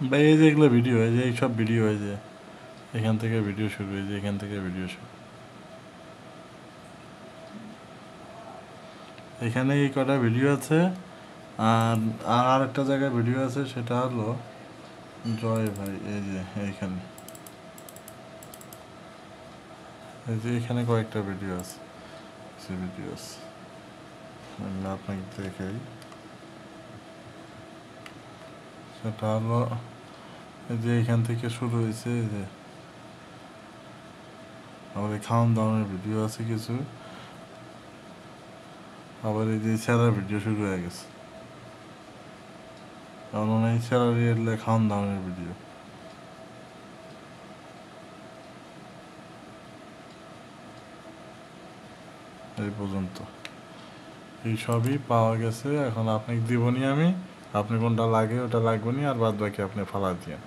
বা এই যে এগুলো ভিডিও, এই যে এইসব ভিডিও, এই যে এখান থেকে ভিডিও শুরু, এই যে এখান থেকে ভিডিও শুরু, এখানে এই কটা ভিডিও আছে। আর আর একটা জায়গায় ভিডিও আছে, সেটা হলো জয় ভাই, এই যে এইখানে, এই যে এখানে কয়েকটা ভিডিও আছে, ভিডিও আছে, আমি আপনাকে দেখাই। সেটা হলো এই যে এখান থেকে শুরু হয়েছে, এই যে আবার এই খাওয়ান দাওয়ানোর ভিডিও আছে কিছু, আবার এই যে স্যারের ভিডিও শুরু হয়ে গেছে, কারণ এই স্যালারি এলে খাওয়ান দাওয়ানোর ভিডিও। এই পর্যন্ত এই সবই পাওয়া গেছে। এখন আপনাকে দিবনি আমি, আপনি কোনটা লাগে ওটা লাগবে নি, আর বাদ বাকি আপনি ফালা দিয়ে